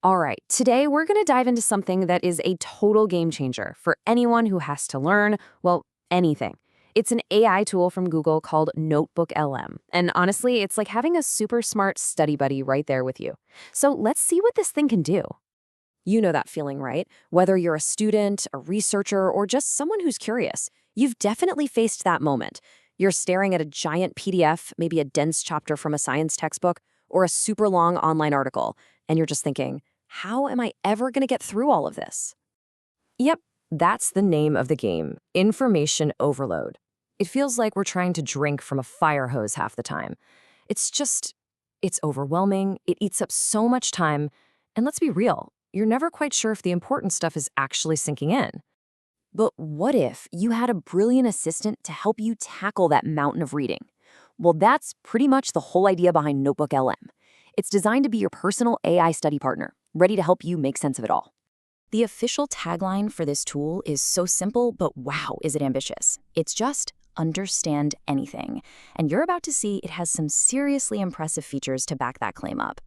All right, today we're going to dive into something that is a total game changer for anyone who has to learn, well, anything. It's an AI tool from Google called Notebook LM. And honestly, it's like having a super smart study buddy right there with you. So let's see what this thing can do. You know that feeling, right? Whether you're a student, a researcher, or just someone who's curious, you've definitely faced that moment. You're staring at a giant PDF, maybe a dense chapter from a science textbook, or a super long online article, and you're just thinking, how am I ever going to get through all of this? Yep, that's the name of the game, information overload. It feels like we're trying to drink from a fire hose half the time. It's overwhelming, it eats up so much time, and let's be real, you're never quite sure if the important stuff is actually sinking in. But what if you had a brilliant assistant to help you tackle that mountain of reading? Well, that's pretty much the whole idea behind Notebook LM. It's designed to be your personal AI study partner, ready to help you make sense of it all. The official tagline for this tool is so simple, but wow, is it ambitious. It's just understand anything. And you're about to see it has some seriously impressive features to back that claim up.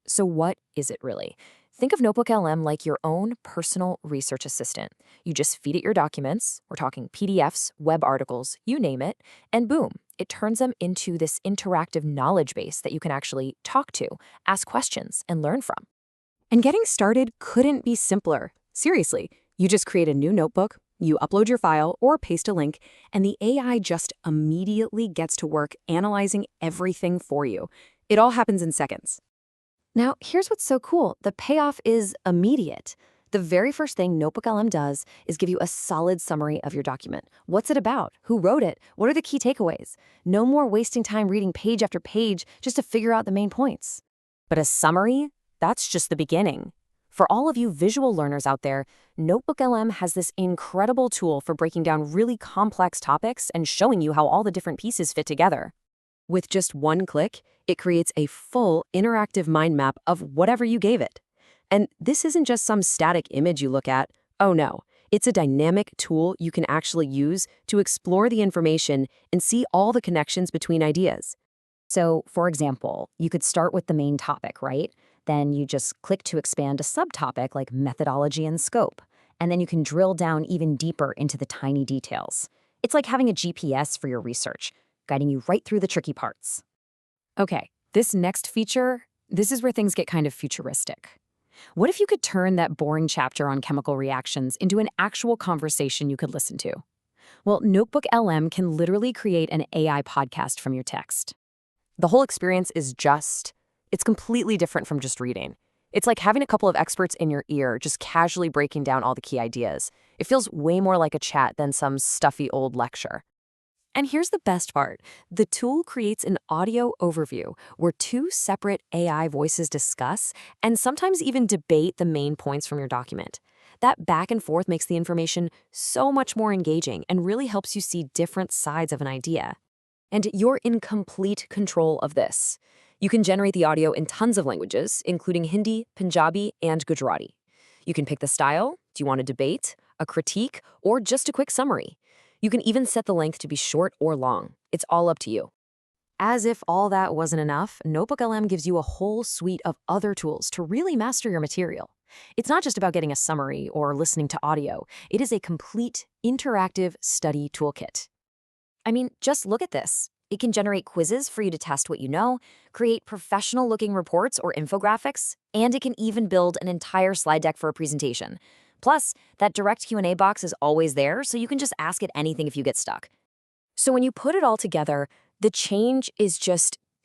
So what is it really? Think of Notebook LM like your own personal research assistant. You just feed it your documents, we're talking PDFs, web articles, you name it, and boom, it turns them into this interactive knowledge base that you can actually talk to, ask questions, and learn from. And getting started couldn't be simpler. Seriously, you just create a new notebook, you upload your file or paste a link, and the AI just immediately gets to work analyzing everything for you. It all happens in seconds. Now, here's what's so cool. The payoff is immediate. The very first thing Notebook LM does is give you a solid summary of your document. What's it about? Who wrote it? What are the key takeaways? No more wasting time reading page after page just to figure out the main points. But a summary? That's just the beginning. For all of you visual learners out there, Notebook LM has this incredible tool for breaking down really complex topics and showing you how all the different pieces fit together. With just one click, it creates a full interactive mind map of whatever you gave it. And this isn't just some static image you look at. Oh no, it's a dynamic tool you can actually use to explore the information and see all the connections between ideas. So, for example, you could start with the main topic, right? Then you just click to expand a subtopic like methodology and scope. And then you can drill down even deeper into the tiny details. It's like having a GPS for your research, guiding you right through the tricky parts. Okay, this next feature, this is where things get kind of futuristic. What if you could turn that boring chapter on chemical reactions into an actual conversation you could listen to? Well, Notebook LM can literally create an AI podcast from your text. The whole experience is it's completely different from just reading. It's like having a couple of experts in your ear just casually breaking down all the key ideas. It feels way more like a chat than some stuffy old lecture. And here's the best part. The tool creates an audio overview where two separate AI voices discuss and sometimes even debate the main points from your document. That back and forth makes the information so much more engaging and really helps you see different sides of an idea. And you're in complete control of this. You can generate the audio in tons of languages, including Hindi, Punjabi, and Gujarati. You can pick the style. Do you want a debate, a critique, or just a quick summary? You can even set the length to be short or long. It's all up to you. As if all that wasn't enough, Notebook LM gives you a whole suite of other tools to really master your material. It's not just about getting a summary or listening to audio. It is a complete, interactive study toolkit. I mean, just look at this. It can generate quizzes for you to test what you know, create professional-looking reports or infographics, and it can even build an entire slide deck for a presentation. Plus, that direct Q&A box is always there, so you can just ask it anything if you get stuck. So when you put it all together, the change is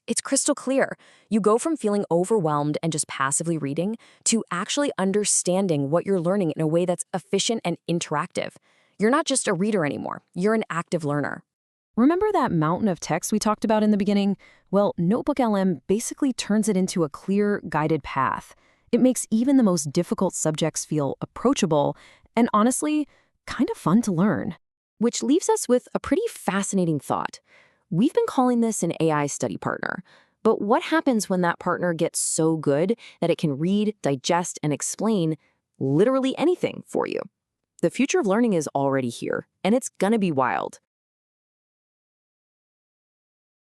it's crystal clear. You go from feeling overwhelmed and just passively reading to actually understanding what you're learning in a way that's efficient and interactive. You're not just a reader anymore. You're an active learner. Remember that mountain of text we talked about in the beginning? Well, Notebook LM basically turns it into a clear, guided path. It makes even the most difficult subjects feel approachable and honestly, kind of fun to learn. Which leaves us with a pretty fascinating thought. We've been calling this an AI study partner, but what happens when that partner gets so good that it can read, digest, and explain literally anything for you? The future of learning is already here, and it's gonna be wild.